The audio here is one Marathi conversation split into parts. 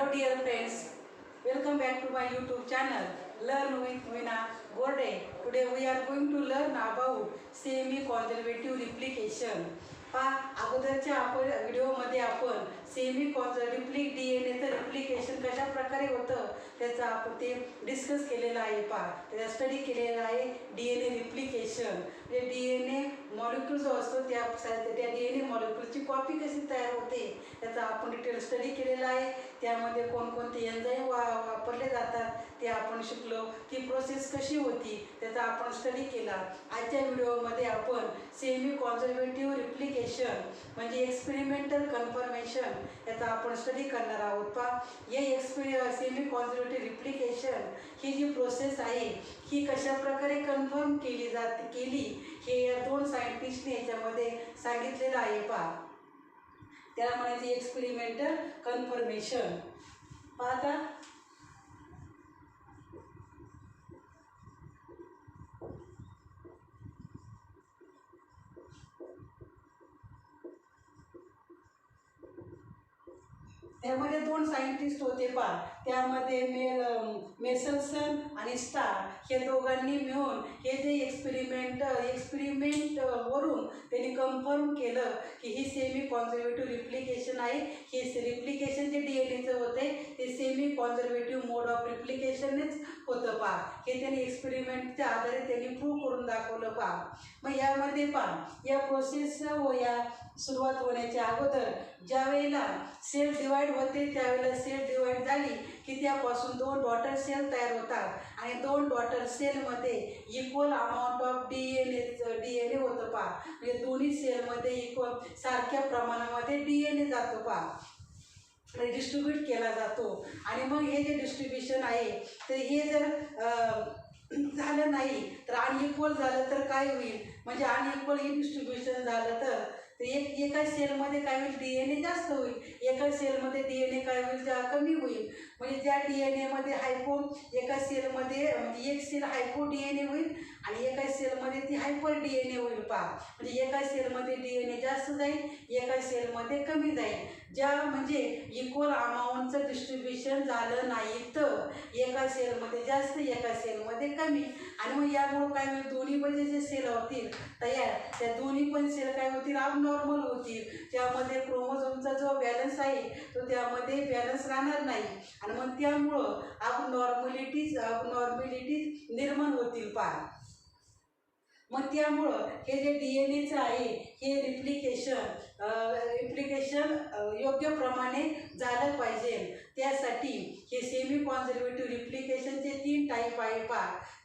Hello dear friends, welcome back to my YouTube channel Learn with Veena Borde. Today we are going to learn about semi-conservative replication. अगोदरच्या आपण व्हिडिओमध्ये आपण सेमी कॉन्झर्वेटिव्ह डीएनएचं रिप्लिकेशन कशा प्रकारे होतं त्याचा आपण ते डिस्कस केलेलं आहे. त्याचा स्टडी केलेला आहे डीएनए रिप्लिकेशन. म्हणजे डीएनए मॉलिक्यूल जो असतो त्या डीएनए मॉलिक्यूलची कॉपी कशी तयार होते त्याचा आपण डिटेल स्टडी केलेला आहे. त्यामध्ये कोणकोणते एन्झाईम वापरले जातात ते आपण शिकलो. ती प्रोसेस कशी होती त्याचा आपण स्टडी केला. आजच्या व्हिडिओमध्ये आपण सेमी कॉन्झर्वेटिव्ह रिप्लिकेशन म्हणजे एक्सपेरिमेंटल कन्फर्मेशन याचा आपण स्टडी करणार आहोत. हे सेमी कॉन्झर्वेटिव्ह रिप्लिकेशन ही जी प्रोसेस आहे ही कशा प्रकारे कन्फर्म केली हे या दोन सायंटिस्टने याच्यामध्ये सांगितलेलं आहे. त्याला म्हणायचे एक्सपेरिमेंटल कन्फर्मेशन. आता त्यामध्ये दोन सायंटिस्ट होते. त्यामध्ये मेसलसन आणि स्टार हे दोघांनी मिळून हे जे एक्सपेरिमेंट वरून त्यांनी कन्फर्म केलं की ही सेमी कॉन्झर्वेटिव्ह रिप्लिकेशन आहे. हे रिप्लिकेशन जे डीएनएचं होते ते सेमी कॉन्झर्वेटिव्ह मोड ऑफ रिप्लिकेशनच होतं. हे त्यांनी एक्सपेरिमेंटच्या आधारे त्यांनी प्रूव्ह करून दाखवलं. मग यामध्ये या प्रोसेस या सुरुवात होण्याच्या अगोदर ज्या वेळेला सेल डिवाइड होते त्यावेळेला सेल डिवाइड झाली की त्यापासून दोन डॉटर सेल तयार होतात आणि दोन डॉटर सेलमध्ये इक्वल अमाऊंट ऑफ डीएनए होतं. म्हणजे दोन्ही सेलमध्ये इक्वल सारख्या प्रमाणामध्ये डीएनए जातो. डिस्ट्रीब्यूट केला जातो. आणि मग हे जे डिस्ट्रीब्युशन आहे तर हे जर झालं नाही तर अनइक्वल झालं तर काय होईल. म्हणजे अनइक्वल हे डिस्ट्रीब्युशन झालं तर एका सेलमध्ये काय होईल डीएनए जास्त होईल, एका सेलमध्ये डीएनए काय होईल कमी होईल. म्हणजे ज्या डीएनएमध्ये एका सेलमध्ये म्हणजे एक सेल हायपो डीएनए होईल आणि एका सेलमध्ये ती हायपर डीएनए होईल. म्हणजे एका सेलमध्ये डीएनए जास्त जाईल, एका सेलमध्ये कमी जाईल. म्हणजे इक्वल अमाऊंटचं डिस्ट्रीब्युशन झालं नाही तर एका सेलमध्ये जास्त एका सेलमध्ये कमी. आणि मग यामुळे काय होईल दोन्ही पण जे सेल होतील तयार त्या दोन्ही पण सेल काय होतील नॉर्मल होतील. त्यामध्ये क्रोमोझोमचा जो बॅलन्स आहे तो त्यामध्ये बॅलन्स राहणार नाही आणि मग त्यामुळं नॉर्मॅलिटीज निर्माण होतील. मग त्यामुळं हे जे डीएनएचं आहे हे रिप्लिकेशन योग्य प्रमाणे झालं पाहिजे. त्यासाठी हे सेमी कॉन्झर्वेटिव्ह रिप्लिकेशनचे 3 टाईप आहे.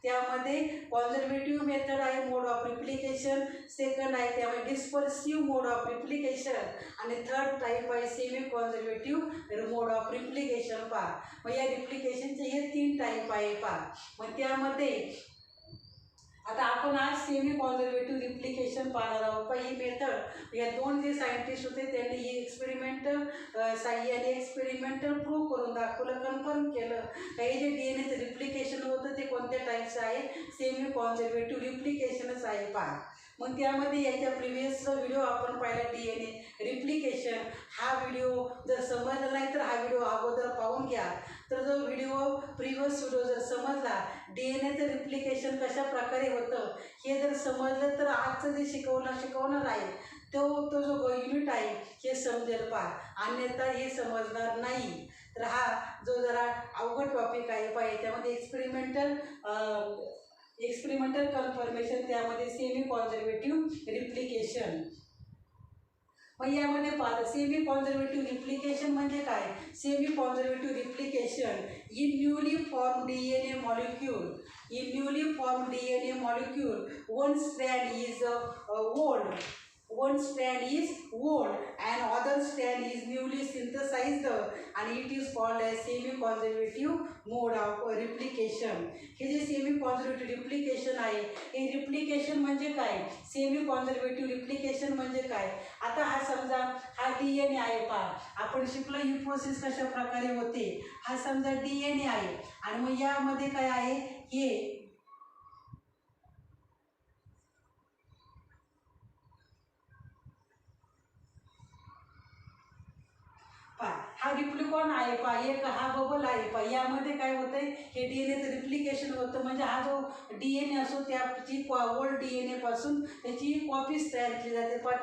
त्यामध्ये कॉन्झर्वेटिव्ह मेथड आहे मोड ऑफ रिप्लिकेशन, सेकंड आहे त्यामध्ये डिस्पर्सिव्ह मोड ऑफ रिप्लिकेशन आणि थर्ड टाईप आहे semi conservative mode of replication. मग या रिप्लिकेशनचे हे 3 टाईप आहे. मग त्यामध्ये आता आपण आज सेमी कॉन्झर्वेटिव्ह रिप्लिकेशन पाहणार आहोत. ही मेथड या दोन जे सायंटिस्ट होते त्यांनी ही एक्सपेरिमेंटल प्रूव्ह करून दाखवलं, कन्फर्म केलं. काही जे डीएनएचं रिप्लिकेशन होतं ते कोणत्या टाईपचं आहे सेमी कॉन्झर्वेटिव्ह रिप्लिकेशनच आहे. मग त्यामध्ये याच्या प्रिव्हियस व्हिडिओ आपण पाहिला डीएनए रिप्लिकेशन. हा व्हिडिओ जर समजला नाही तर हा व्हिडिओ अगोदर पाहून घ्या. तर जो प्रिव्हियस व्हिडिओ जर समजला डीएनएचं रिप्लिकेशन कशा प्रकारे होतं हे जर समजलं तर आजचं जे शिकवणार आहे तो जो युनिट आहे हे समजेल. अन्यथा हे समजणार नाही. तर हा जो जरा अवघड टॉपिक आहे त्यामध्ये एक्सपेरिमेंटल कन्फर्मेशन त्यामध्ये सेमी कॉन्झर्वेटिव्ह रिप्लिकेशन. मग यामध्ये सेमी कॉन्झर्वेटिव्ह रिप्लिकेशन म्हणजे काय. Semi conservative replication in newly form DNA molecule one strand is old and other strand is newly synthesized and it is called as semi-conservative mode of replication. हे जे सेमी कॉन्झर्वेटिव्ह रिप्लिकेशन आहे हे रिप्लिकेशन म्हणजे काय, सेमी कॉन्झर्वेटिव्ह रिप्लिकेशन म्हणजे काय. आता हा समजा हा डीएनए आहे. आपण शिकलो ही प्रोसेस कशा प्रकारे होते. हा समजा डीएनए आहे आणि मग यामध्ये काय आहे हे हा रिप्लिकॉन आहे पहा, एक हा बबल आहे पहा, यामध्ये काय होतंय, हे DNA रिप्लिकेशन होतं. म्हणजे हा जो DNA असो त्याची ओल्ड DNA पासून त्याची कॉपीज तयार केली जाते पहा.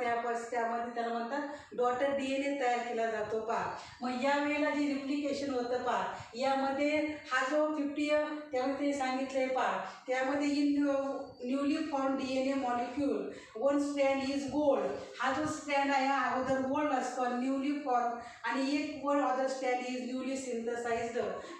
त्यामध्ये त्याला म्हणतात डॉटर DNA तयार केला जातो पहा. मग या वेळेला जे रिप्लिकेशन होतं पहा, यामध्ये हा जो 50 त्यामध्ये सांगितलंय पहा, त्यामध्ये in newly form DNA molecule one strand is gold. हा जो स्ट्रँड आहे हा अगोदर गोल्ड असतो न्यूली फॉर्म, आणि एक old other strand is newly synthesized.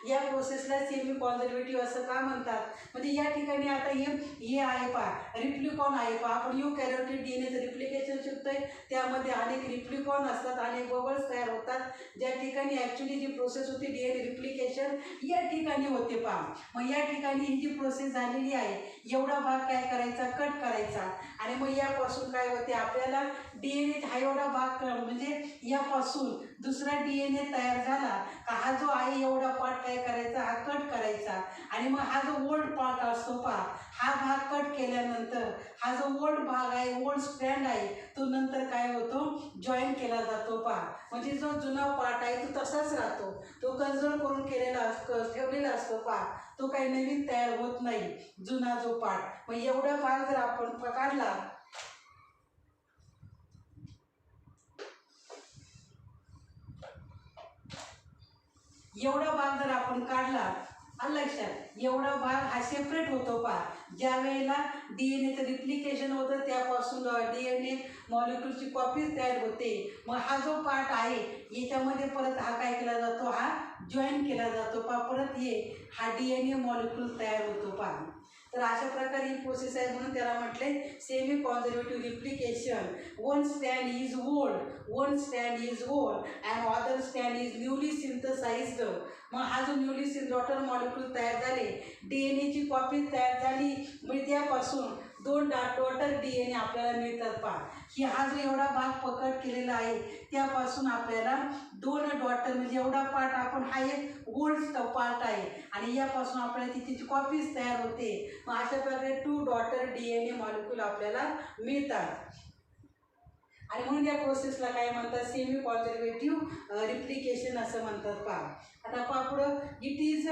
या प्रोसेसला सेमी कॉन्झर्वेटिव्ह असं का म्हणतात? म्हणजे या ठिकाणी आता हे आहे पहा, रिप्लिकॉन आहे पहा. आपण युकॅरियोटिक DNAचं रिप्लिकेशन शिकतोय, त्यामध्ये अनेक रिप्लिकॉन असतात, अनेक बबल्स तयार होतात. ज्या ठिकाणी ॲक्च्युली जी प्रोसेस होती DNA रिप्लिकेशन या ठिकाणी होते पहा. मग या ठिकाणी ही जी प्रोसेस झालेली आहे, एवढा भाग काय करायचा, कट करायचा. आणि मग यापासून काय होते, आपल्याला DNA हा एवढा भाग म्हणजे यापासून दुसरा DNA तयार झाला का हा जो आहे एवढा पार्ट काय करायचा, हा कट करायचा. आणि मग हा जो ओल्ड पार्ट असतो पहा, हा भाग कट केल्यानंतर हा जो ओल्ड भाग आहे, ओल्ड स्ट्रँड आहे, तो नंतर काय होतो, जॉईन केला जातो पहा. म्हणजे जो जुना पार्ट आहे तो तसाच राहतो, तो कन्झर्व करून ठेवलेला असतो पहा. तो काही नवीन तयार होत नाही, जुना जो पार्ट. मग एवढा भाग जर आपण काढला, एवढा भाग जर आपण काढला, लक्षात, एवढा भाग हा सेपरेट होतो पहा. ज्या वेळेला DNAचं रिप्लिकेशन होतं त्यापासून DNA मॉलिक्यूलची कॉपीज तयार होते. मग हा जो पार्ट आहे याच्यामध्ये परत हा काय केला जातो, हा जॉईन केला जातो पहा. परत हा DNA मॉलिक्यूल तयार होतो पहा. तर अशा प्रकारे ही प्रोसेस आहे, म्हणून त्याला म्हटले semi conservative replication. One strand is old and other strand is newly synthesized. मग हा जो न्यूली डॉटर मॉलिक्यूल तयार झाले, DNAची कॉपी तयार झाली, म्हणजे त्यापासून 2 डॉटर DNA आपल्याला मिळतात पहा. की हा जो एवढा भाग पकड केलेला आहे त्यापासून आपल्याला 2 डॉटर, म्हणजे एवढा पार्ट आपण हा एक गोल्ड पार्ट आहे आणि यापासून आपल्याला तिची कॉपीज तयार होते. मग अशा प्रकारे 2 डॉटर DNA मॉलिक्यूल आपल्याला मिळतात. आणि म्हणून या प्रोसेसला काय म्हणतात, सेमी कॉन्झर्वेटिव्ह रिप्लिकेशन असं म्हणतात पहा. आता पहा पुढं, it is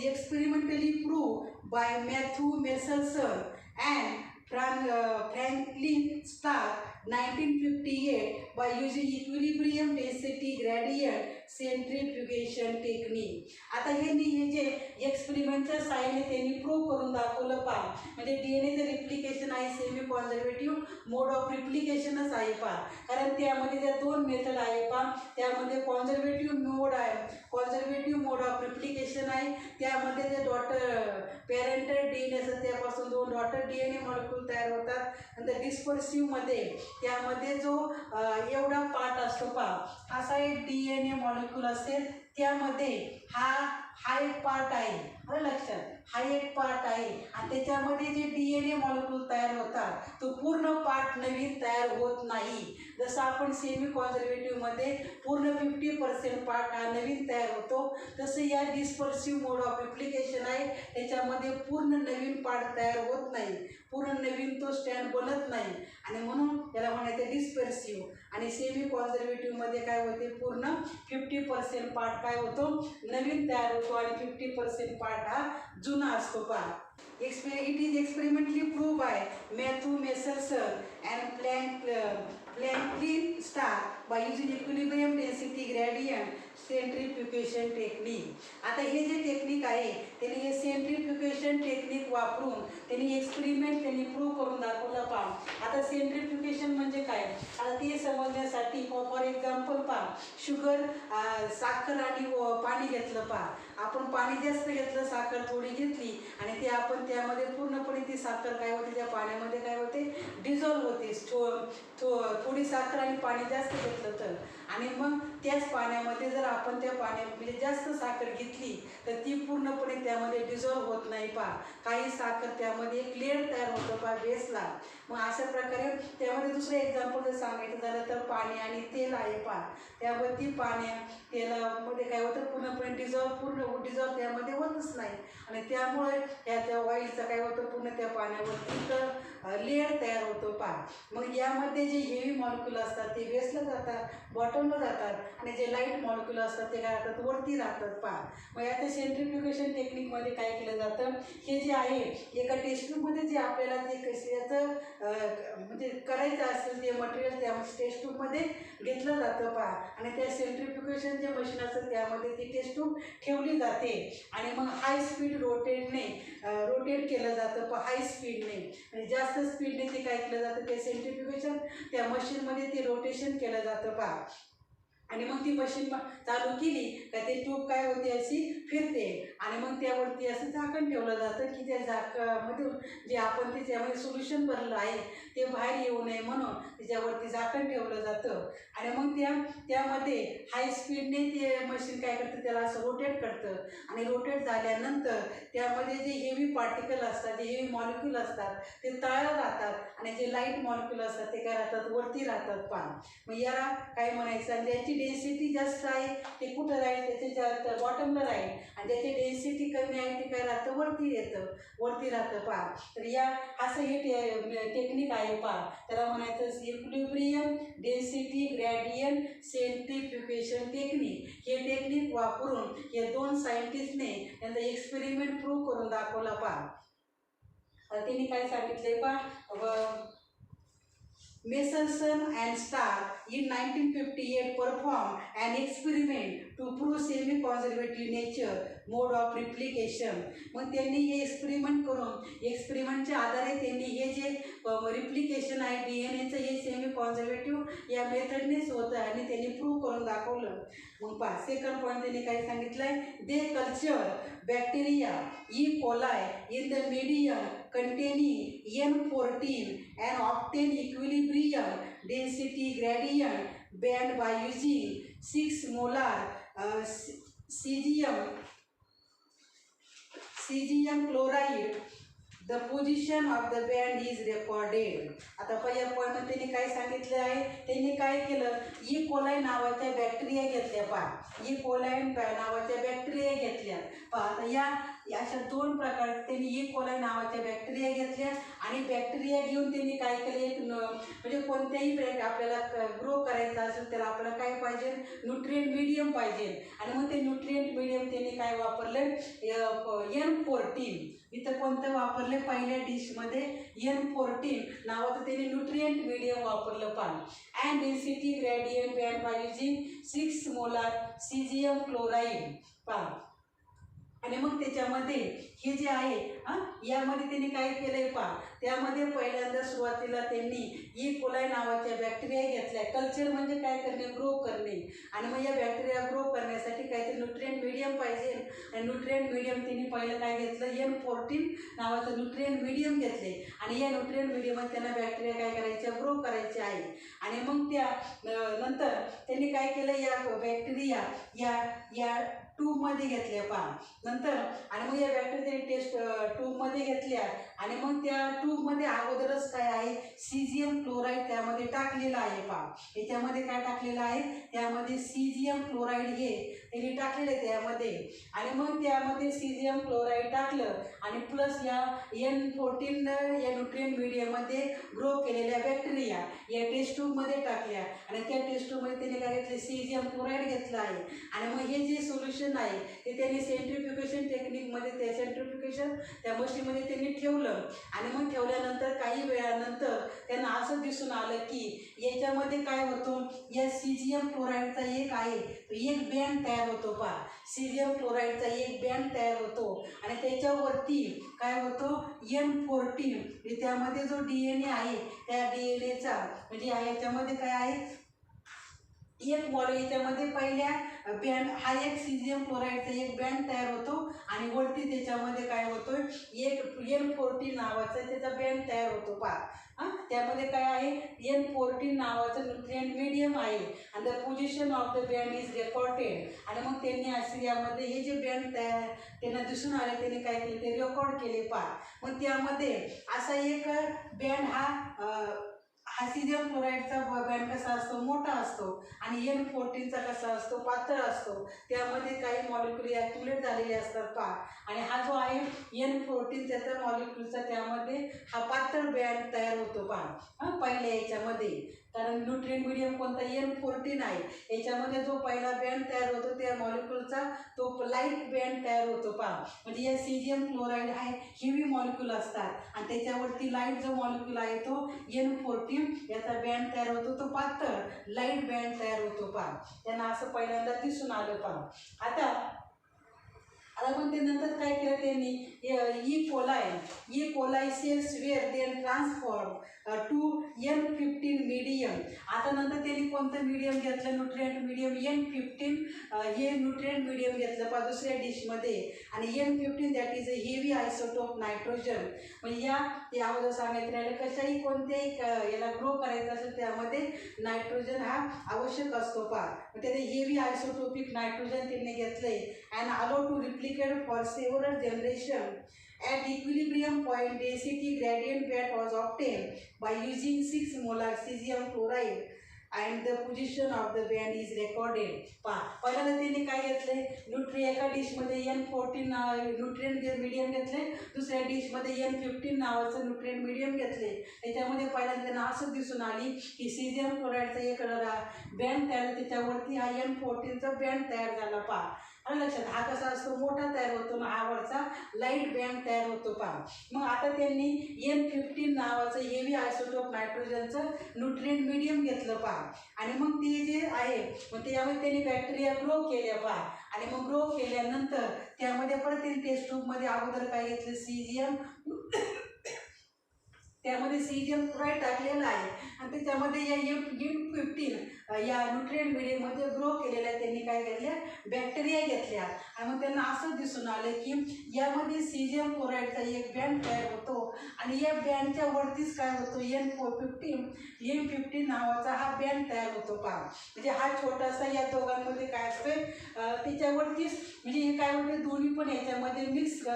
experimentally prove by Matthew Meselson and Franklin Stark 1958 by using equilibrium density gradient centrifugation technique. आता हे जे एक्सपेरिमेंटच्या साहाय्याने त्यांनी प्रूव्ह करून दाखवलं पहा. म्हणजे DNAचं रिप्लिकेशन आहे सेमी कॉन्झर्वेटिव्ह मोड ऑफ रिप्लिकेशनच आहे पहा. कारण त्यामध्ये ज्या 2 मेथड आहे पहा, त्यामध्ये कॉन्झर्वेटिव्ह मोड ऑफ रिप्लिकेशन आहे. त्यामध्ये जे पॅरेंटल DNA असतात त्यापासून 2 डॉटर DNA मॉलिक्यूल तयार होतात. नंतर डिस्पर्सिव्हमध्ये त्यामध्ये जो एवढा पार्ट असतो पहा, असा एक DNA मॉलिक्यूल असेल, त्यामध्ये हा एक पार्ट आहे, लक्षात, हा एक पार्ट आहे. आणि त्याच्यामध्ये जे DNA मॉलिक्यूल तयार होतात तो पूर्ण पार्ट नवीन तयार होत नाही. जसं आपण सेमी कॉन्झर्वेटिव्हमध्ये पूर्ण 50% पार्ट हा नवीन तयार होतो, तसं या डिस्पर्सिव्ह मोड ऑफ रिप्लिकेशन आहे, त्याच्यामध्ये पूर्ण नवीन पार्ट तयार होत नाही, पूर्ण नवीन तो स्टँड बनत नाही. आणि म्हणून त्याला म्हणायचं डिस्पर्सिव्ह. आणि सेमी कॉन्झर्वेटिव्हमध्ये काय होते, पूर्ण 50% पार्ट काय होतो, नवीन तयार होतो आणि 50% पार्ट हा जुना असतो पहा. It is experimentally prove by Matthew Meselson and Franklin Stark by using equilibrium density gradient centrifugation technique. आता हे जे टेक्निक आहे त्यांनी हे सेंट्रीफ्युगेशन टेक्निक वापरून त्यांनी प्रूव्ह करून दाखवलं पहा. आता सेंट्रीफ्युगेशन म्हणजे काय, आता ते समजण्यासाठी फॉर एक्झाम्पल पहा, साखर आणि पाणी घेतलं पहा. आपण पाणी जास्त घेतलं, साखर थोडी घेतली आणि ते आपण त्यामध्ये पूर्णपणे ती साखर काय होते, त्या पाण्यामध्ये काय होते, डिझॉल्व्ह होते. थोडी साखर आणि पाणी जास्त घेतलं तर, आणि मग त्याच पाण्यामध्ये जर आपण त्या म्हणजे जास्त साखर घेतली तर ती पूर्णपणे त्यामध्ये डिझॉल्व्ह होत नाही पहा. काही साखर त्यामध्ये एक लेअर तयार होतं पहा बेसला. मग अशा प्रकारे त्यामध्ये दुसरं एक्झाम्पल जर सांगायचं झालं तर पाणी आणि तेल आहे पहा. त्यावरती तेलामध्ये काय होतं, पूर्णपणे डिझॉल्व्ह त्यामध्ये होतच नाही आणि त्यामुळे त्या ऑइलचं काय होतं, पूर्ण त्या पाण्यावरती लेअर तयार होतो पहा. मग यामध्ये जे हेवी मॉलिक्यूल असतात ते बेसला जातात, बॉटमला जातात आणि जे लाईट मॉलिक्यूल असतात ते काय राहतात वरती राहतात पहा. मग आता सेंट्रिफ्युगेशन टेक्निकमध्ये काय केलं जातं, हे जे आहे एका टेस्ट ट्यूबमध्ये जे आपल्याला ते कशाचं म्हणजे करायचं असेल ते मटेरियल त्या टेस्ट ट्यूबमध्ये घेतलं जातं पहा. आणि त्या सेंट्रिफ्युगेशन जे मशीन असतं त्यामध्ये ती टेस्ट ट्यूब ठेवली जाते आणि मग हाय स्पीड रोटेट केलं जातं पहा, हाय स्पीडने. आणि जास्त स्पीडने ते काय केलं जातं, ते सेंट्रिफ्युगेशन त्या मशीनमध्ये ते रोटेशन केलं जातं पहा. आणि मग ती मशीन चालू केली का ते ट्यूब काय होते अशी फिरते आणि मग त्यावरती असं झाकण ठेवलं जातं की त्या झाकामधून जे आपण त्याच्यामध्ये सोल्युशन भरलं आहे ते बाहेर येऊ नये म्हणून त्याच्यावरती झाकण ठेवलं जातं. आणि मग त्यामध्ये हाय स्पीडने ते मशीन काय करतं, त्याला असं रोटेट करतं आणि रोटेट झाल्यानंतर त्यामध्ये जे हेवी पार्टिकल असतात, जे हेवी मॉलिक्यूल असतात ते तळाला राहतात आणि जे लाईट मॉलिक्यूल असतात ते काय राहतात वरती राहतात पहा. मग याला काय म्हणायचं, आणि त्याची डेन्सिटी जास्त आहे ते कुठं राहील, त्याच्या बॉटमला राहील आणि त्याची डेन्सिटी कमी आहे ते काय राहतं वरती राहतं पहा. तर या असं हे टेक्निक आहे पहा. त्याला म्हणायचं इक्विलिब्रियम डेन्सिटी ग्रेडियंट सेंट्रिफ्युगेशन टेक्निक. हे टेक्निक वापरून हे दोन सायंटिस्टने त्यांचा एक्सपेरिमेंट प्रूव्ह करून दाखवला पहा. त्यांनी काय सांगितलंय पहा, Michelson and Starr in 1958 performed an experiment to prove semi-conservative nature mode of replication. मग त्यांनी हे एक्सपेरिमेंटच्या आधारे त्यांनी हे जे रिप्लिकेशन आहे DNA हे सेमी कॉन्झर्वेटिव्ह या मेथडनेच होतं आणि त्यांनी प्रूव्ह करून दाखवलं. मग पहा सेकंड पॉईंट त्यांनी काय सांगितलंय, they culture bacteria E coli in the medium containing N14 and obtain equilibrium density gradient band by using 6 molar cesium chloride. The position of the band is recorded. आता पहिल्या पॉईंट त्यांनी काय सांगितलं आहे, त्यांनी काय केलं, ई कोलाई नावाच्या बॅक्टेरिया घेतल्या पहा. ई कोलाई नावाच्या बॅक्टेरिया घेतल्या पहा. आता या अशा दोन प्रकार त्यांनी ई कोलाई नावाच्या बॅक्टेरिया घेतल्या आणि बॅक्टेरिया घेऊन त्यांनी काय केलं, एक म्हणजे कोणत्याही आपल्याला ग्रो करायचा असेल तर आपल्याला काय पाहिजे, न्यूट्रिएंट मीडियम पाहिजे. आणि मग ते न्यूट्रिएंट मीडियम त्यांनी काय वापरलं, N14. इथं कोणतं वापरले, पहिल्या डिशमध्ये N14 नावाचं त्यांनी न्यूट्रिएंट मीडियम वापरलं पहा. And density gradient band by using 6 molar caesium chloride पहा. आणि मग त्याच्यामध्ये हे जे आहे यामध्ये त्यांनी काय केलंय पहा, त्यामध्ये पहिल्यांदा सुरुवातीला त्यांनी ई कोलाई नावाच्या बॅक्टेरिया घेतल्या. कल्चर म्हणजे काय करणे, ग्रो करणे. आणि मग या बॅक्टेरिया ग्रो करण्यासाठी काहीतरी न्यूट्रिएंट मीडियम पाहिजे आणि न्यूट्रिएंट मीडियम त्यांनी पहिलं काय घेतलं, N14 नावाचं न्यूट्रिएंट मीडियम घेतले. आणि या न्यूट्रिएंट मीडियममध्ये त्यांना बॅक्टेरिया काय करायच्या, ग्रो करायचे आहे. आणि मग त्या नंतर त्यांनी काय केलं, या बॅक्टेरिया या ट्यूबमध्ये घेतल्या पहा नंतर. आणि मग या बॅक्टेरिया टेस्ट ट्यूबमध्ये घेतल्या आणि मग त्या ट्यूबमध्ये अगोदरच काय आहे, सीजियम क्लोराईड त्यामध्ये टाकलेलं आहे पहा. याच्यामध्ये काय टाकलेलं आहे, त्यामध्ये सीजियम क्लोराईड हे त्यांनी टाकलेलं आहे त्यामध्ये. आणि मग त्यामध्ये सीजियम क्लोराईड टाकलं आणि प्लस या N14 या न्यूट्रिएंट मीडियममध्ये ग्रो केलेल्या बॅक्टेरिया या टेस्ट ट्यूबमध्ये टाकल्या आणि त्या टेस्ट ट्यूबमध्ये त्यांनी काय घेतलं, सीजियम क्लोराईड घेतलं आहे. आणि मग हे जे सोल्युशन आहे ते त्यांनी सेंट्रिफ्युगेशन टेक्निकमध्ये त्या मशीनमध्ये त्यांनी ठेवलं. आणि मग ठेवल्यानंतर काही वेळानंतर त्यांना असं दिसून आलं की याच्यामध्ये काय होतं, या सीजियम क्लोराईडचा एक बँड तयार होतो पहा. सीजियम क्लोराईडचा एक बँड तयार होतो आणि त्याच्यावरती काय होतं, N14 म्हणजे त्यामध्ये जो DNA आहे त्या DNAचा म्हणजे याच्यामध्ये काय आहे, एक मॉडेल याच्यामध्ये पहिल्या बँड हा एक सीजियम क्लोराईडचा एक बँड तयार होतो आणि वरती त्याच्यामध्ये काय होतं, एक N14 नावाचा त्याचा बँड तयार होतो पहा. त्यामध्ये काय आहे, N14 नावाचं न्यूट्रिएंट मीडियम आहे आणि the position of the band is recorded. आणि मग त्यांनी असं यामध्ये हे जे बँड त्यांना दिसून आले त्यांनी काय केले, ते रेकॉर्ड केले पहा. मग त्यामध्ये असा एक बँड हा सीजियम क्लोराईडचा बँड कसा असतो, मोठा असतो आणि N14चा कसा असतो, पातळ असतो. त्यामध्ये काही मॉलिक्युल ॲक्युमुलेट झालेले असतात पहा. आणि हा जो आहे N14 त्याचा मॉलिक्युलचा त्यामध्ये हा पातळ बँड तयार होतो पहा पहिल्या याच्यामध्ये. कारण न्यूट्रिएंट मीडियम कोणता N14 आहे. याच्यामध्ये जो पहिला बँड तयार होतो त्या मॉलिक्यूलचा तो लाईट बँड तयार होतो पहा. म्हणजे या सीजियम क्लोराईड आहे हेवी मॉलिक्यूल असतात आणि त्याच्यावरती लाईट जो मॉलिक्यूल आहे तो N14 याचा बँड तयार होतो, तो पातळ लाईट बँड तयार होतो पहा. त्यांना असं पहिल्यांदा दिसून आलं पहा. आता पण ते नंतर काय केलं त्यांनी, E coli cells were then transform to N15 medium. आता नंतर त्यांनी कोणतं मीडियम घेतलं, न्यूट्रिएंट मीडियम N15 हे न्यूट्रिएंट मीडियम घेतलं पहा दुसऱ्या डिशमध्ये. आणि N15 that is a heavy isotope nitrogen. म्हणजे ते अगोदर सांगायचं राहिलं, कशाही कोणत्याही याला ग्रो करायचं असेल त्यामध्ये नायट्रोजन हा आवश्यक असतो पहा. मग त्याने हेवी आयसोटोपिक नायट्रोजन त्यांनी घेतलंय and allow to replicate for several generation. At equilibrium point, density gradient band was obtained by using 6 molar cesium chloride and the position of the band is recorded. पहिल्यांदा त्यांनी काय घेतलंय, एका डिशमध्ये N14 न्यूट्रिएंट मीडियम घेतले, दुसऱ्या डिशमध्ये N15 नावाचं न्यूट्रिएंट मीडियम घेतले. त्याच्यामध्ये पहिल्यांदा त्यांना असं दिसून आली की सीजियम क्लोराईडचा एक बँड तयार, त्याच्यावरती हा N14चा बँड तयार झाला पहा. आणि लक्षात, हा कसा असतो, मोठा तयार होतो ना, हा वरचा लाईट बँड तयार होतो पहा. मग आता त्यांनी N15 नावाचं हेवी आयसोटोप नायट्रोजनचं न्यूट्रिएंट मीडियम घेतलं पहा. आणि मग ते जे आहे मग त्यामध्ये त्यांनी बॅक्टेरिया ग्रो केल्या पहा. आणि मग ग्रो केल्यानंतर त्यामध्ये परत त्यांनी टेस्ट ट्यूबमध्ये अगोदर काय घेतलं, सीजियम त्यामध्ये सीजियम क्लोराईड टाकलेला आहे आणि त्याच्यामध्ये या N15 या न्यूट्रिएंट मीडियममध्ये ग्रो केलेल्या त्यांनी काय घेतल्या, बॅक्टेरिया घेतल्या. आणि मग त्यांना असं दिसून आलं की यामध्ये सीजियम क्लोराईडचा एक बँड तयार होतो आणि या बँडच्या वरतीच काय होतो, N15 नावाचा हा बँड तयार होतो पहा. म्हणजे हा छोटासा या दोघांमध्ये काय असतोय, त्याच्यावरतीच म्हणजे हे काय होते, दोन्ही पण याच्यामध्ये मिक्स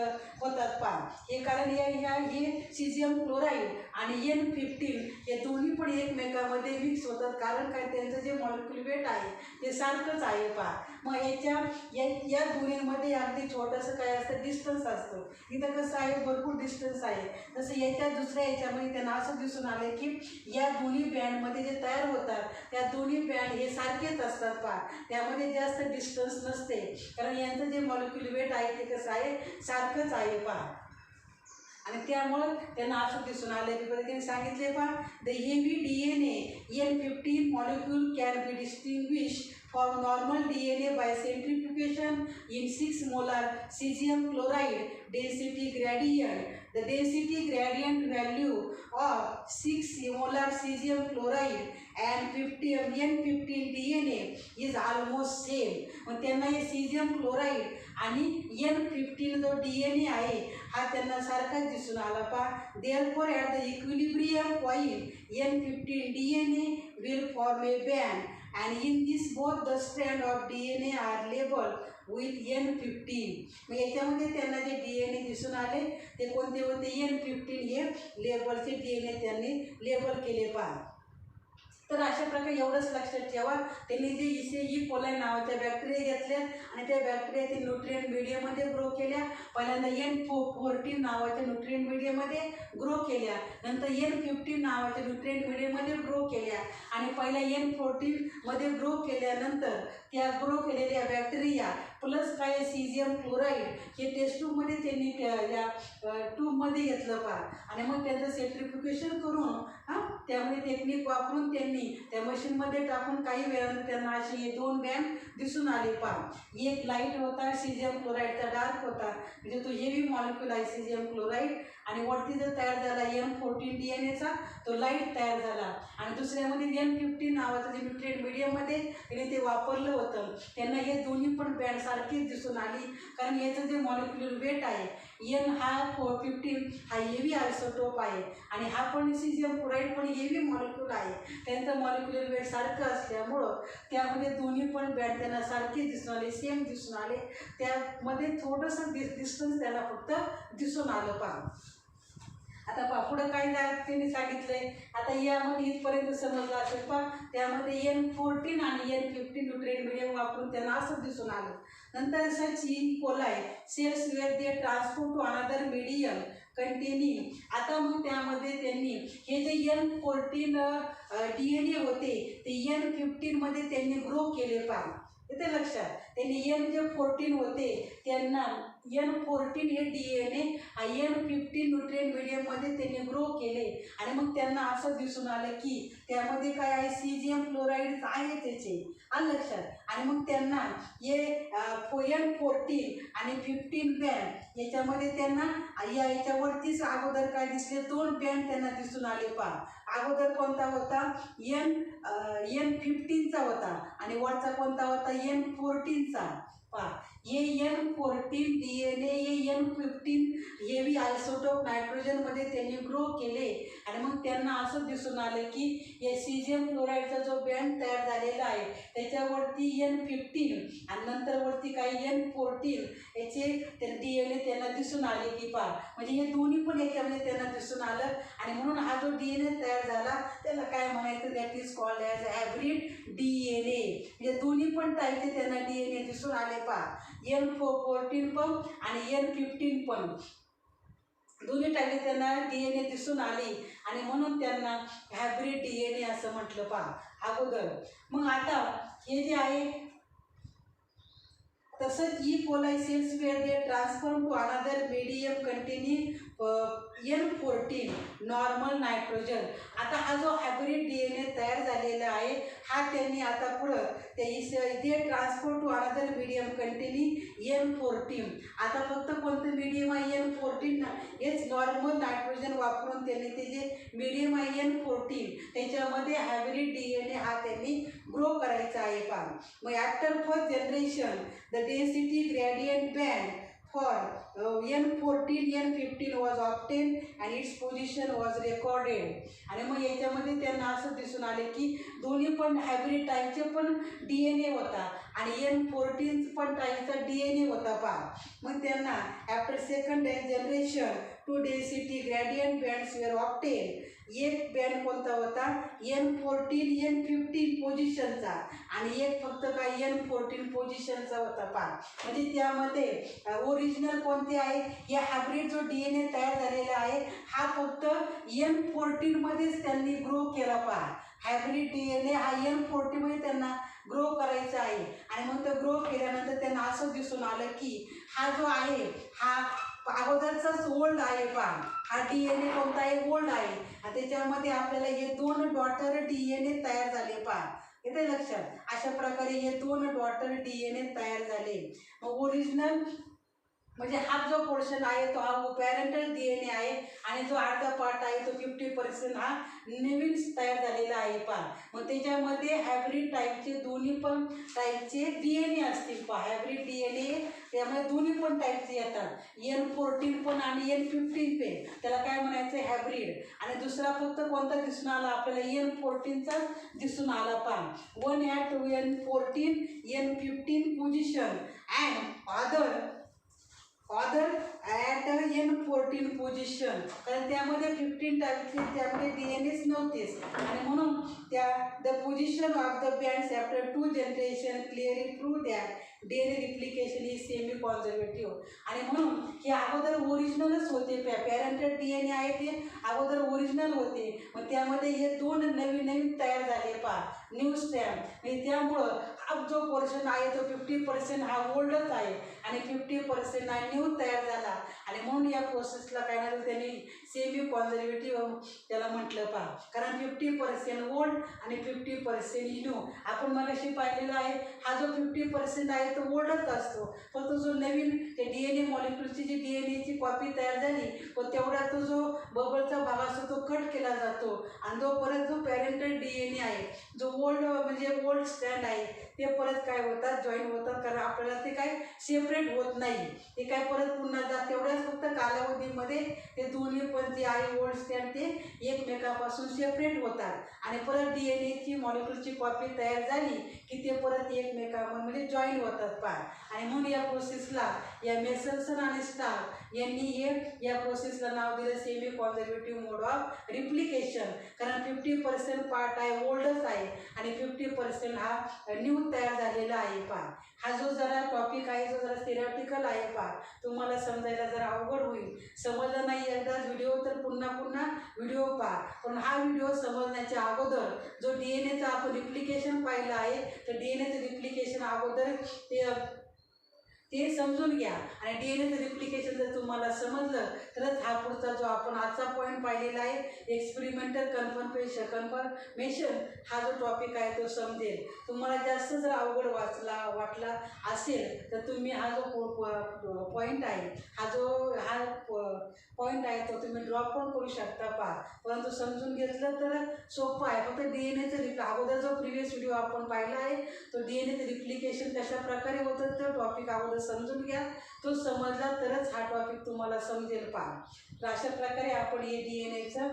होतात पहा. हे कारण हे सीजियम क्लोराईड आणि N15 हे दोन्ही पण एकमेकांमध्ये मिक्स होतात. कारण काय, त्यांचं जे मॉलिक्युल वेट आहे ते सारखंच आहे पहा. मग या दोन्हीमध्ये अगदी छोटंसं काय असतं, डिस्टन्स असतं. इथं कसं आहे, भरपूर डिस्टन्स आहे. तसं याच्या दुसऱ्या याच्यामध्ये त्यांना असं दिसून आलं की या दोन्ही बँडमध्ये जे तयार होतात त्या दोन्ही बँड हे सारखेच असतात पहा. त्यामध्ये जास्त डिस्टन्स नसते, कारण यांचं जे मॉलिक्युल वेट आहे ते कसं आहे, सारखंच आहे पहा. आणि त्यामुळं त्यांना असं दिसून आलं की त्यांनी सांगितले पहा, the heavy DNA N15 molecule can be distinguish from normal DNA by centrifugation in 6 molar cesium chloride density gradient. The density gradient value of 6 molar cesium chloride and N15 DNA is almost same. मग त्यांना हे सीजियम क्लोराईड आणि N15 जो DNA आहे हा त्यांना सारखाच दिसून आला पहा. Therefore at the equilibrium point N15 DNA will form a band and in this both the strand of DNA are labeled with N15. मग याच्यामध्ये त्यांना जे DNA दिसून आले ते कोणते होते, N15 हे लेबलचे DNA त्यांनी लेबल केले पहा. तर अशा प्रकारे एवढंच लक्षात ठेवा, त्यांनी जे ई कोलाई नावाच्या बॅक्टेरिया घेतल्या आणि त्या बॅक्टेरिया ते न्यूट्रिएंट मीडियममध्ये ग्रो केल्या. पहिल्यांदा N14 नावाच्या न्यूट्रिएंट मीडियममध्ये ग्रो केल्या, नंतर N15 नावाच्या न्यूट्रिएंट मीडियममध्ये ग्रो केल्या आणि पहिल्या N14 मध्ये ग्रो केल्यानंतर त्या ग्रो केलेल्या बॅक्टेरिया प्लस काय सीजियम क्लोराईड हे टेस्ट ट्यूबमध्ये त्यांनी या ट्यूबमध्ये घेतलं पहा. आणि मग त्यांचं सेंट्रिफ्युगेशन करून त्यामुळे टेक्निक वापरून त्यांनी त्या मशीनमध्ये टाकून काही वेळानंतर त्यांना असे हे दोन बँड दिसून आले पहा. एक लाईट होता सीजियम क्लोराईडचा, डार्क होता म्हणजे तो हेवी मॉलिक्यूल आहे सीजियम क्लोराईड, आणि वरती जर तयार झाला N14 DNAचा तो लाईट तयार झाला. आणि दुसऱ्यामध्ये N15 नावाचं जे न्यूट्रिएंट मीडियममध्ये त्यांनी ते वापरलं होतं, त्यांना हे दोन्ही पण बँड सारखीच दिसून आली. कारण याचं जे मॉलिक्युलर वेट आहे N हा 15 हा हेवी आयसोटोप आहे आणि हा पण सीजियम क्लोराईड पण हेवी मॉलिक्यूल आहे. त्यांचं मॉलिक्युलर वेट सारखं असल्यामुळं त्यामध्ये दोन्ही पण बँड त्यांना सारखेच दिसून आले, सेम दिसून आले. त्यामध्ये थोडंसं डिस्टन्स त्यांना फक्त दिसून आलं पहा. आता पहा पुढं काय त्यांनी सांगितलंय. आता यामध्ये इथपर्यंत समजलं असेल पहा. त्यामध्ये N14 आणि N15 न्यूट्रिएंट मीडियम वापरून त्यांना असं दिसून आलं. नंतर such E coli cells were they transport to another medium containing. आता मग त्यामध्ये त्यांनी हे जे N14 DNA होते ते N15 त्यांनी ग्रो केले पहा. येते लक्षात. त्यांनी जे 14 होते त्यांना N14 हे DNA हा N15 न्यूट्रिएंट मिडियममध्ये त्यांनी ग्रो केले आणि मग त्यांना असं दिसून आलं की त्यामध्ये काय आहे, सीजियम क्लोराईड आहे त्याचे. आलं लक्षात. आणि मग त्यांना हे N14 आणि 15 बँड याच्यामध्ये त्यांना याच्यावरतीच अगोदर काय दिसले, 2 बँड त्यांना दिसून आले पहा. अगोदर कोणता होता, N15चा होता आणि वरचा कोणता होता, N14चा पहा. हे N14 DNA हे N15 हेवी आयसोटोप नायट्रोजनमध्ये त्यांनी ग्रो केले आणि मग त्यांना असं दिसून आलं की हे सीजियम क्लोराईडचा जो बँड तयार झालेला आहे त्याच्यावरती N15 आणि नंतर वरती काही N14 याचे DNA त्यांना दिसून आले की पहा. म्हणजे हे दोन्ही पण याच्यामध्ये त्यांना दिसून आलं आणि म्हणून हा जो DNA तयार झाला त्याला काय म्हणायचं, that is called as hybrid DNA. म्हणजे दोन्ही पण टाईपचे त्यांना DNA दिसून आले पहा. N14 पण आणि N15 पण दोन्ही टाईपचे त्यांना DNA दिसून आले आणि म्हणून त्यांना हायब्रिड DNA असं म्हटलं पहा अगोदर. मग आता हे जे आहे तसंच E coli cells were they transform to another medium containing N14 normal nitrogen. आता हा जो हायब्रिड DNA तयार झालेला आहे हा त्यांनी आता पुढं ते transfer to another medium containing N14. आता फक्त कोणतं मीडियम आहे, N14 हेच नॉर्मल नायट्रोजन वापरून त्यांनी ते जे मीडियम आहे N14 त्याच्यामध्ये हायब्रिड DNA हा त्यांनी ग्रो करायचा आहे पहा. मग after first generation the density gradient band for N14 N15 was obtained and its position was recorded. आणि मग याच्यामध्ये त्यांना असं दिसून आले की दोन्ही पण हायब्रिड टाईपचे पण DNA होता आणि N14 पण टाईपचा DNA होता पहा. मग त्यांना after second generation 2 density gradient bands were obtain. एक बँड कोणता होता, N14 N15 पोझिशनचा आणि एक फक्त काय N14 पोझिशनचा होता पहा. म्हणजे त्यामध्ये ओरिजिनल कोणते आहे, हे हायब्रिड जो DNA तयार झालेला आहे हा फक्त N14 मध्येच त्यांनी ग्रो केला पहा. हायब्रिड DNA हा N14 मध्ये त्यांना ग्रो करायचा आहे आणि मग तो ग्रो केल्यानंतर त्यांना असं दिसून आलं की हा जो आहे हा अगोदरचाच ओल्ड आहे पहा. हा DNA कोणता आहे, ओल्ड आहे. त्याच्यामध्ये आपल्याला हे 2 डॉटर DNA तयार झाले पहा. येते लक्षात. अशा प्रकारे हे 2 डॉटर DNA तयार झाले. मग ओरिजिनल म्हणजे हा जो पोर्शन आहे तो हा पॅरेंटल DNA आहे आणि जो अर्धा पार्ट आहे तो 50% हा नवीन तयार झालेला आहे पहा. मग त्याच्यामध्ये हायब्रिड टाईपचे दोन्ही पण टाईपचे DNA असतील पहा. हायब्रिड DNA त्यामुळे दोन्ही पण टाईपचे येतात, N14 पण आणि N15 पण. त्याला काय म्हणायचं, हायब्रिड. आणि दुसरा फक्त कोणता दिसून आला आपल्याला, N14चा दिसून आला पहा. One at N14 N15 position and other at N14 position. कारण त्यामध्ये 15 टाईपचे त्यामध्ये DNAच नव्हतेच आणि म्हणून त्या the position of the bands after 2 generation clearly prove that DNA replication is semi conservative. आणि म्हणून हे अगोदर ओरिजिनलच होते. पॅरेंटल DNA आहे ते अगोदर ओरिजिनल होते. मग त्यामध्ये हे 2 नवीन तयार झाले पहा, न्यू स्ट्रँड. म्हणजे त्यामुळं हा जो पोर्शन आहे तो 50% हा ओल्डच आहे आणि 50% हा न्यू तयार झाला आणि म्हणून या प्रोसेसला काय झालं त्यांनी सेमी कॉन्झर्वेटिव्ह त्याला म्हटलं पहा. कारण 50% ओल्ड आणि 50% न्यू. आपण मगाशी पाहिलेलं आहे हा जो 50% आहे तो ओल्डच असतो. फक्त जो नवीन ते DNA मॉलिक्युलची जी DNAची कॉपी तयार झाली पण तेवढा तो जो बबलचा भाग असतो तो कट केला जातो आणि जो परत जो पॅरेंटल DNA आहे जो ओल्ड म्हणजे ओल्ड स्टँड आहे ते परत काय होतात, जॉईन होतात. कारण आपल्याला ते काय सेपरेट होत नाही, ते काय परत पुन्हा जात तेवढ्याच फक्त कालावधीमध्ये ते दोन्ही पण जे आहे ओल्ड स्टँड ते एकमेकापासून सेपरेट होतात आणि परत DNAची मॉलिक्युलची कॉपी तयार झाली की ते परत एकमेकामध्ये म्हणजे जॉईन होतात पहा. आणि म्हणून या प्रोसेसला या मेसल्सन आणि स्टार्क यांनी या प्रोसेसला नाव दिलं semi conservative mode of replication. कारण 50% पार्ट आहे ओल्डच आहे आणि 50% हा न्यू तयार झालेला आहे पहा. हा जो जरा टॉपिक टॉपिक आहे जो जरा थिअरॉटिकल आहे पहा, तुम्हाला समजायला जरा अवघड होईल. समजलं नाही एकदाच व्हिडिओ तर पुन्हा पुन्हा व्हिडिओ पहा. पण हा व्हिडिओ समजण्याच्या अगोदर जो DNA चा आपण रिप्लिकेशन पाहिलं आहे, तर DNA चं रिप्लिकेशन अगोदर ते समजून घ्या. आणि DNA चं रिप्लिकेशन जर तुम्हाला समजलं तरच हा पुढचा जो आपण आजचा पॉईंट पाहिलेला आहे, एक्सपेरिमेंटल कन्फर्मेशन, हा जो टॉपिक आहे तो समजेल. तुम्हाला जास्त जर अवघड वाटला असेल तर तुम्ही हा जो पॉईंट आहे, हा पॉईंट आहे तो तुम्ही ड्रॉप पण करू शकता पहा. परंतु समजून घेतलं तर सोपं आहे. फक्त DNA चं अगोदर जो प्रिव्हियस व्हिडिओ आपण पाहिला आहे, तो DNA चं रिप्लिकेशन कशा प्रकारे होतं तो टॉपिक अगोदर समजून घ्या. तो समजला तरच हा टॉपिक तुम्हाला समजेल पहा. तर अशा प्रकारे आपण हे DNAचं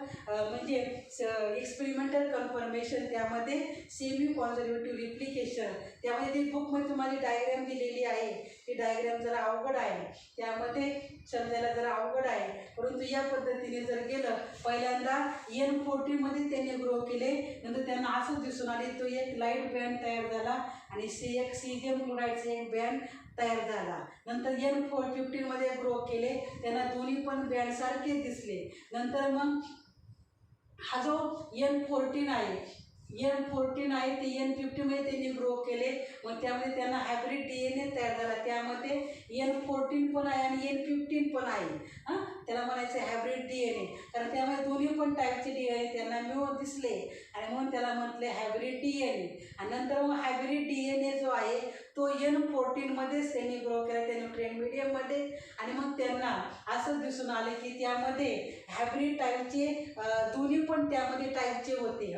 म्हणजे एक्सपेरिमेंटल कन्फर्मेशन, त्यामध्ये सेमी कॉन्झर्वेटिव्ह रिप्लिकेशन, त्यामध्ये ती बुकमध्ये तुम्हाला डायग्रॅम दिलेली आहे. ती डायग्रॅम जरा अवघड आहे, त्यामध्ये समजायला जरा अवघड आहे. परंतु या पद्धतीने जर गेलं, पहिल्यांदा N40 मध्ये त्यांनी ग्रो केले. नंतर त्यांना असं दिसून आले तो एक लाईट बँड तयार झाला आणि एक सीजियम क्लोराईडचा एक बँड तयार झाला. नंतर N450 मध्ये ग्रो केले, त्यांना दोन्ही पण बँड सारखे दिसले. नंतर मग हा जो N14 आहे ते N50 मध्ये त्यांनी ग्रो केले. मग त्यामध्ये त्यांना हायब्रिड DNA तयार झाला. त्यामध्ये N14 पण आहे आणि N15 पण आहे. त्याला म्हणायचं हायब्रिड DNA, कारण त्यामध्ये दोन्ही पण टाईपचे DNA त्यांना मिळून दिसले आणि म्हणून त्याला म्हटले हायब्रिड DNA. आणि नंतर मग हायब्रिड DNA जो आहे तो N14 मध्येच त्यांनी ग्रो केला, त्या न्यूट्रिएंट मीडियममध्ये. आणि मग त्यांना असं दिसून आले की त्यामध्ये हायब्रिड टाईपचे दोन्ही पण त्यामध्ये टाईपचे होते,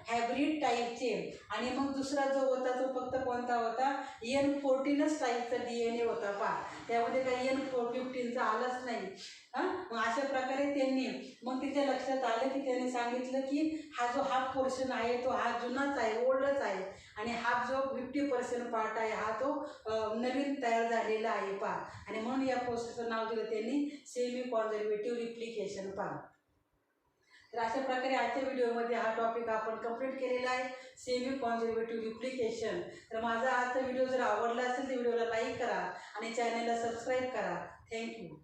हायब्रिड टाईपचे. आणि मग दुसरा जो होता तो फक्त कोणता होता, N14च टाईपचा DNA होता पहा. त्यामध्ये काही N415चं आलंच नाही. मग अशा प्रकारे त्यांनी मग तिच्या लक्षात आलं की त्यांनी सांगितलं की हा जो हाफ पोर्शन आहे तो हा जुनाच आहे, ओल्डच आहे. आणि हाफ जो 50% पार्ट आहे हा तो नवीन तयार झालेला आहे पहा. आणि म्हणून या प्रोसेसचं नाव दिलं त्यांनी सेमी कॉन्झर्वेटिव्ह रिप्लिकेशन पहा. तर अशा प्रकारे आजच्या व्हिडिओमध्ये हा टॉपिक आपण कंप्लीट केलेला आहे, सेमी कॉन्झर्वेटिव्ह रिप्लिकेशन. तर माझा आजचा व्हिडिओ जर आवडला असेल तर व्हिडिओला लाईक करा आणि चॅनलला सबस्क्राईब करा. थँक्यू.